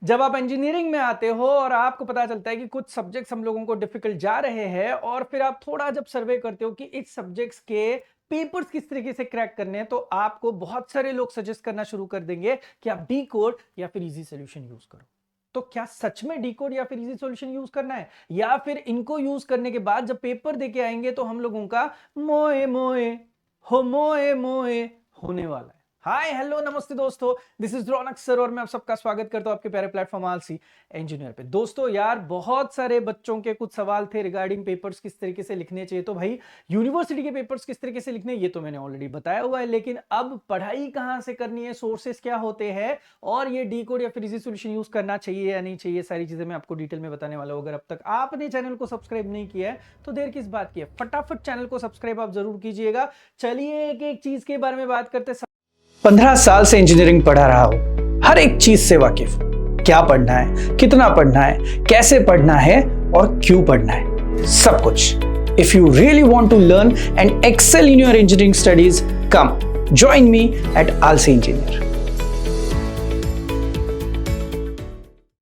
जब आप इंजीनियरिंग में आते हो और आपको पता चलता है कि कुछ सब्जेक्ट्स हम लोगों को डिफिकल्ट जा रहे हैं और फिर आप थोड़ा जब सर्वे करते हो कि इस सब्जेक्ट्स के पेपर्स किस तरीके से क्रैक करने हैं, तो आपको बहुत सारे लोग सजेस्ट करना शुरू कर देंगे कि आप डी कोड या फिर इजी सोल्यूशन यूज करो। तो क्या सच में डी कोड या फिर इजी सोल्यूशन यूज करना है, या फिर इनको यूज करने के बाद जब पेपर देके आएंगे तो हम लोगों का मोए मोए मोए मोए होने वाला है। हाय हेलो नमस्ते दोस्तों, दिस इज रौनक सर और मैं आप सबका स्वागत करता हूं आपके प्यारे प्लेटफॉर्म आलसी इंजीनियर पे। दोस्तों यार, बहुत सारे बच्चों के कुछ सवाल थे रिगार्डिंग पेपर्स किस तरीके से लिखने चाहिए। तो भाई यूनिवर्सिटी के पेपर्स किस तरीके से लिखने, ये तो मैंने ऑलरेडी बताया हुआ है, लेकिन अब पढ़ाई कहां से करनी है, सोर्सेस क्या होते हैं और ये डी कोड या फिर इजी सोल्यूशन यूज करना चाहिए या नहीं चाहिए, सारी चीजें मैं आपको डिटेल में बताने वाला हूं। अगर अब तक आपने चैनल को सब्सक्राइब नहीं किया है तो देर किस बात की है, फटाफट चैनल को सब्सक्राइब आप जरूर कीजिएगा। चलिए एक एक चीज के बारे में बात करते हैं। 15 साल से इंजीनियरिंग पढ़ा रहा हूं, हर एक चीज से वाकिफ हूं। क्या पढ़ना है, कितना पढ़ना है, कैसे पढ़ना है और क्यों पढ़ना है, सब कुछ। If you really want to learn and excel in your engineering studies, come join me at Aalsi Engineer.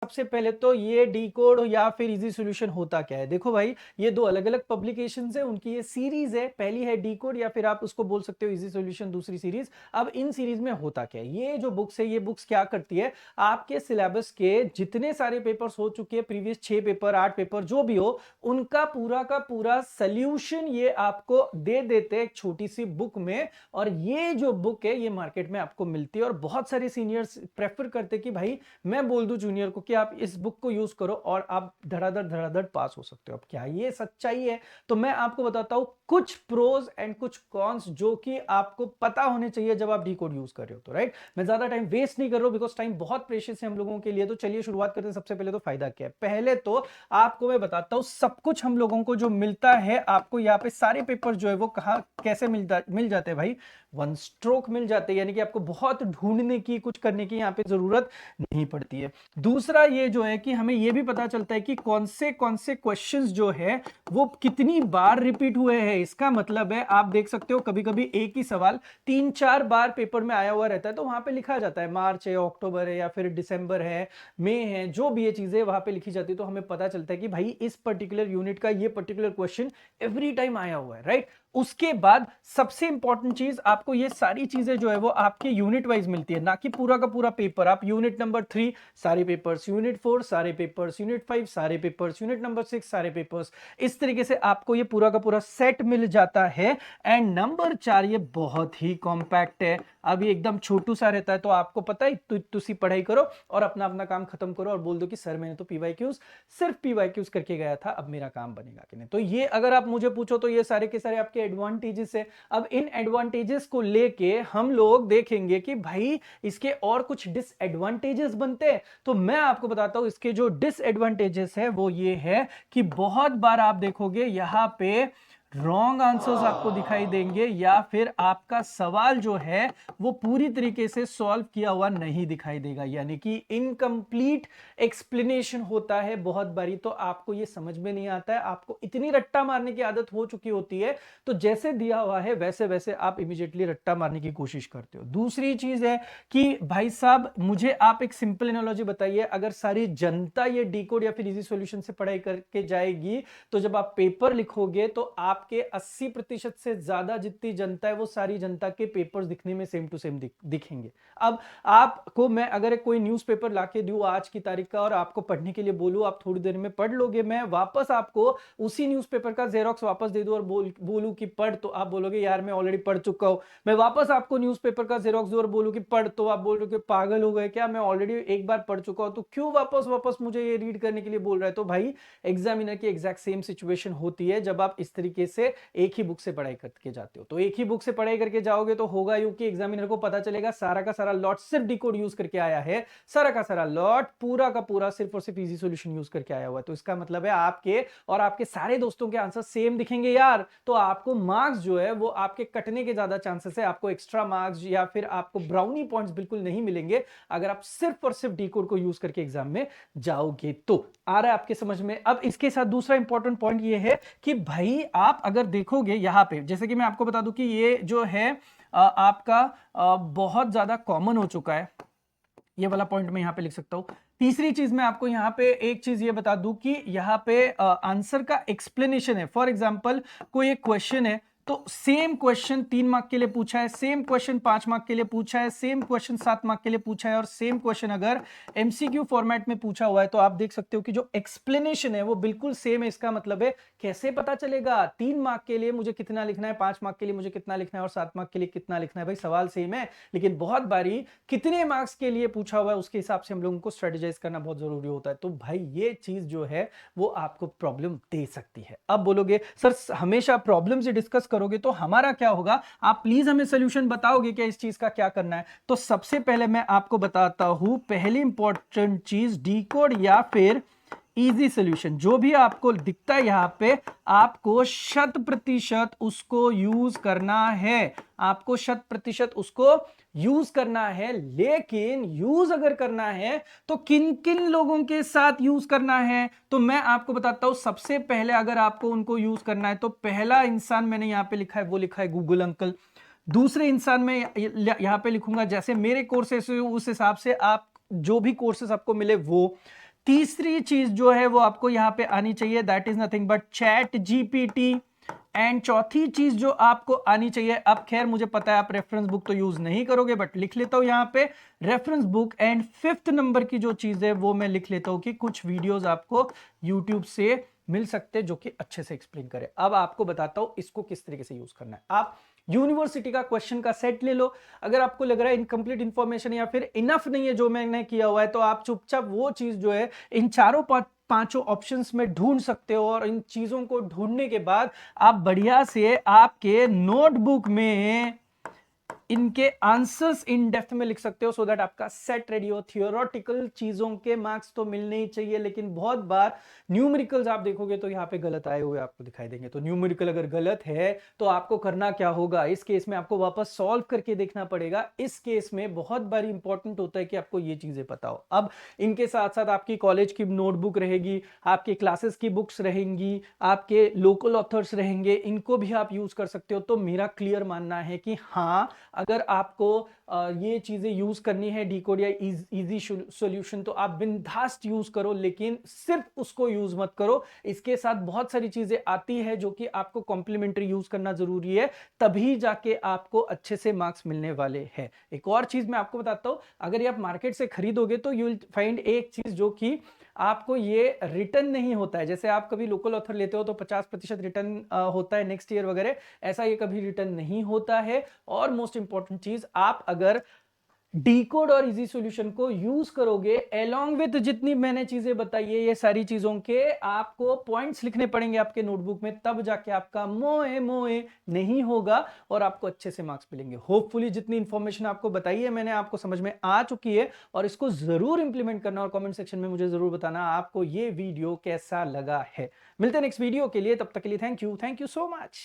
सबसे पहले तो ये डी कोड या फिर इजी सॉल्यूशन होता क्या है। देखो भाई, ये दो अलग अलग पब्लिकेशंस है, उनकी ये सीरीज है। पहली है डी कोड या फिर आप उसको बोल सकते हो इजी सॉल्यूशन, दूसरी सीरीज। अब इन सीरीज में होता क्या है, ये जो बुक्स है, ये बुक्स क्या करती है, आपके सिलेबस के जितने सारे पेपर्स हो चुके हैं, प्रीवियस 6 पेपर 8 पेपर जो भी हो, उनका पूरा का पूरा सोल्यूशन ये आपको दे देते हैं एक छोटी सी बुक में। और ये जो बुक है ये मार्केट में आपको मिलती है और बहुत सारे सीनियर्स प्रेफर करते हैं कि भाई मैं बोल दूं जूनियर को कि आप इस बुक को यूज करो और आप धड़ाधड़ पास हो सकते हो। अब क्या ये सच्चाई है, तो मैं आपको बताता हूं कुछ प्रोज एंड कुछ कॉन्स जो कि आपको पता होने चाहिए जब आप डी कोड यूज कर रहे हो। तो राइट, मैं ज्यादा टाइम वेस्ट नहीं कर रहा हूं बिकॉज टाइम बहुत प्रेशियस है हम लोगों के लिए। तो चलिए शुरुआत करते हैं। सबसे पहले तो फायदा क्या है, पहले तो आपको मैं बताता हूं सब कुछ हम लोगों को जो मिलता है, आपको यहाँ पे सारे पेपर जो है वो कहां कैसे मिल जाते हैं भाई, वन स्ट्रोक मिल जाते हैं, यानी कि आपको बहुत ढूंढने की कुछ करने की यहाँ पे जरूरत नहीं पड़ती है। दूसरा ये जो है कि हमें ये भी पता चलता है कि कौन से क्वेश्चंस जो है वो कितनी बार रिपीट हुए हैं। इसका मतलब है आप देख सकते हो कभी कभी एक ही सवाल 3-4 बार पेपर में आया हुआ रहता है, तो वहां पे लिखा जाता है मार्च है, अक्टूबर है या फिर दिसंबर है, मई है, जो भी ये चीजें वहां पे लिखी जाती है। तो हमें पता चलता है कि भाई इस पर्टिकुलर यूनिट का ये पर्टिकुलर क्वेश्चन एवरी टाइम आया हुआ है, राइट। उसके बाद सबसे इंपॉर्टेंट चीज, आपको ये सारी चीजें जो है वो आपके यूनिट वाइज मिलती है, ना कि पूरा का पूरा पेपर। आप यूनिट नंबर 3 सारे पेपर्स, यूनिट 4 सारे पेपर्स, यूनिट 5 सारे पेपर्स, यूनिट नंबर 6 सारे पेपर्स, इस तरीके से आपको ये पूरा का पूरा सेट मिल जाता है। एंड नंबर 4 ये बहुत ही कॉम्पैक्ट है। अब ये एकदम छोटू सा रहता है, तो आपको पता है तुसी पढ़ाई करो और अपना अपना काम खत्म करो और बोल दो कि सर मैंने तो पीवाईक्यूज सिर्फ पीवाईक्यूज करके गया था, अब मेरा काम बनेगा कि नहीं। तो ये अगर आप मुझे पूछो तो ये सारे के सारे आपके एडवांटेजेस है। अब इन एडवांटेजेस को लेके हम लोग देखेंगे कि भाई इसके और कुछ डिसएडवांटेजेस बनते हैं। तो मैं आपको बताता हूं इसके जो डिसएडवांटेजेस है वो ये है कि बहुत बार आप देखोगे यहां पे रॉन्ग आंसर्स आपको दिखाई देंगे, या फिर आपका सवाल जो है वो पूरी तरीके से सॉल्व किया हुआ नहीं दिखाई देगा, यानी कि इनकम्प्लीट एक्सप्लेनेशन होता है बहुत बारी। तो आपको ये समझ में नहीं आता है, आपको इतनी रट्टा मारने की आदत हो चुकी होती है, तो जैसे दिया हुआ है वैसे वैसे आप इमीडिएटली रट्टा मारने की कोशिश करते हो। दूसरी चीज है कि भाई साहब मुझे आप एक सिंपल एनालॉजी बताइए, अगर सारी जनता ये डी कोड या फिर इजी सॉल्यूशन से पढ़ाई करके जाएगी, तो जब आप पेपर लिखोगे तो आपके 80% से ज्यादा जितनी जनता है वो सारी जनता के पेपर्स दिखने में सेम टू सेम दिखेंगे। अब आपको मैं अगर कोई न्यूज़पेपर लाके दूं आज की तारीख का और आपको पढ़ने के लिए बोलूं, आप थोड़ी देर में पढ़ लोगे, मैं वापस आपको उसी न्यूज़पेपर का जेरोक्स वापस दे दूं और बोलूं कि पढ़, तो आप बोलोगे यार मैं ऑलरेडी पढ़ चुका हूं। मैं वापस आपको न्यूज़पेपर का जेरोक्स दूं और बोलूं कि पढ़, तो आप बोल रहे हो कि पागल हो गए क्या, मैं ऑलरेडी एक बार पढ़ चुका हूं, तो क्यों वापस मुझे ये रीड करने के लिए बोल रहा है। तो भाई एग्जामिनर की एग्जैक्ट सेम सिचुएशन होती है जब आप इस तरीके से एक ही बुक से पढ़ाई करके जाते हो। तो एक ही बुक से पढ़ाई करके जाओगे तो होगा यूं कि एग्जामिनर को पता चलेगा सारा का सारा लॉट सिर्फ डी कोड यूज करके आया है, सारा का सारा लॉट पूरा का पूरा सिर्फ और सिर्फ इजी सॉल्यूशन यूज करके आया हुआ है। तो इसका मतलब है आपके और आपके सारे दोस्तों के आंसर सेम दिखेंगे यार, तो आपको मार्क्स जो है वो आपके कटने के ज्यादा चांसेस है, आपको एक्स्ट्रा मार्क्स या फिर आपको ब्राउनी पॉइंट्स बिल्कुल नहीं मिलेंगे अगर आप सिर्फ और सिर्फ डी कोड को यूज करके एग्जाम में जाओगे। तो आ रहा है आपके समझ में। अब इसके साथ दूसरा इंपॉर्टेंट पॉइंट ये है कि भाई आप अगर देखोगे यहां पे, जैसे कि मैं आपको बता दूं कि ये जो है आपका बहुत ज्यादा कॉमन हो चुका है, ये वाला पॉइंट मैं यहां पे लिख सकता हूं, तीसरी चीज मैं आपको यहाँ पे एक चीज ये बता दूं कि यहाँ पे आंसर का एक्सप्लेनेशन है। फॉर एग्जांपल कोई एक क्वेश्चन है, तो सेम क्वेश्चन 3 मार्क के लिए पूछा है, सेम क्वेश्चन 5 मार्क के लिए पूछा है, सेम क्वेश्चन 7 मार्क के लिए पूछा है, और सेम क्वेश्चन अगर एमसीक्यू फॉर्मेट में पूछा हुआ है, तो आप देख सकते हो कि जो एक्सप्लेनेशन है वो बिल्कुल सेम है। इसका मतलब है कैसे पता चलेगा 3 मार्क के लिए मुझे कितना लिखना है, 5 मार्क के लिए मुझे कितना लिखना है, और 7 मार्क के लिए कितना लिखना है। भाई सवाल सेम है, लेकिन बहुत बारी कितने मार्क्स के लिए पूछा हुआ है उसके हिसाब से हम लोगों को स्ट्रेटेजाइज करना बहुत जरूरी होता है। तो भाई ये चीज जो है वो आपको प्रॉब्लम दे सकती है। अब बोलोगे सर हमेशा प्रॉब्लम से डिस्कस करोगे तो हमारा क्या होगा, आप प्लीज हमें सोल्यूशन बताओगे क्या, इस चीज का क्या करना है। तो सबसे पहले मैं आपको बताता हूं, पहली इंपॉर्टेंट चीज डीकोड या फिर इजी सोल्यूशन, जो भी आपको दिखता है यहां पे, आपको 100% उसको यूज करना है, आपको 100% उसको यूज करना है। लेकिन यूज अगर करना है तो किन किन लोगों के साथ यूज करना है, तो मैं आपको बताता हूं। सबसे पहले अगर आपको उनको यूज करना है तो पहला इंसान मैंने यहां पे लिखा है, वो लिखा है गूगल अंकल। दूसरे इंसान में यहां पे लिखूंगा जैसे मेरे कोर्सेस उस हिसाब से आप जो भी कोर्सेस आपको मिले वो। तीसरी चीज जो है वो आपको यहां पे आनी चाहिए, that is nothing but chat GPT. And चौथी चीज जो आपको आनी चाहिए, अब खैर मुझे पता है आप रेफरेंस बुक तो यूज नहीं करोगे, बट लिख लेता हूं यहां पे reference book. And 5th number की जो चीज है वो मैं लिख लेता हूं कि कुछ वीडियोस आपको यूट्यूब से मिल सकते हैं जो कि अच्छे से एक्सप्लेन करे। अब आपको बताता हूं इसको किस तरीके से यूज करना है। आप यूनिवर्सिटी का क्वेश्चन का सेट ले लो। अगर आपको लग रहा है इनकम्प्लीट इंफॉर्मेशन या फिर इनफ नहीं है जो मैंने किया हुआ है, तो आप चुपचाप वो चीज जो है इन चारों पांचों ऑप्शंस में ढूंढ सकते हो। और इन चीजों को ढूंढने के बाद आप बढ़िया से आपके नोटबुक में इनके आंसर्स इन डेप्थ में लिख सकते हो, सो दैट आपका सेट रेडी हो। थियोरेटिकल चीजों के मार्क्स तो मिलने ही चाहिए, लेकिन बहुत बार न्यूमेरिकल्स आप देखोगे तो यहां पे गलत आए हुए आपको दिखाई देंगे। तो न्यूमेरिकल अगर गलत है तो आपको करना क्या होगा, इस केस में आपको वापस सॉल्व करके देखना पड़ेगा। इस केस में बहुत बार इंपॉर्टेंट होता है कि आपको ये चीजें पता हो। अब इनके साथ साथ आपकी कॉलेज की नोटबुक रहेगी, आपके क्लासेस की बुक्स रहेंगी, आपके लोकल ऑथर्स रहेंगे, इनको भी आप यूज कर सकते हो। तो मेरा क्लियर मानना है कि हाँ, अगर आपको ये चीजें यूज करनी है, डीकोड या इजी सॉल्यूशन, तो आप बिंदास्त यूज करो, लेकिन सिर्फ उसको यूज मत करो। इसके साथ बहुत सारी चीजें आती है जो कि आपको कॉम्प्लीमेंट्री यूज करना जरूरी है, तभी जाके आपको अच्छे से मार्क्स मिलने वाले हैं। एक और चीज मैं आपको बताता हूं, अगर ये आप मार्केट से खरीदोगे तो यू विल फाइंड एक चीज जो कि आपको ये रिटर्न नहीं होता है। जैसे आप कभी लोकल ऑथर लेते हो तो 50% रिटर्न होता है नेक्स्ट ईयर वगैरह, ऐसा ये कभी रिटर्न नहीं होता है। और मोस्ट इंपॉर्टेंट चीज, आप अगर डीकोड और इजी सॉल्यूशन को यूज करोगे अलोंग विद जितनी मैंने चीजें बताई है, ये सारी चीजों के आपको पॉइंट्स लिखने पड़ेंगे आपके नोटबुक में, तब जाके आपका मोए मोए नहीं होगा और आपको अच्छे से मार्क्स मिलेंगे। होपफुली जितनी इंफॉर्मेशन आपको बताई है मैंने, आपको समझ में आ चुकी है, और इसको जरूर इंप्लीमेंट करना और कमेंट सेक्शन में मुझे जरूर बताना आपको ये वीडियो कैसा लगा है। मिलते हैं नेक्स्ट वीडियो के लिए, तब तक के लिए थैंक यू सो मच।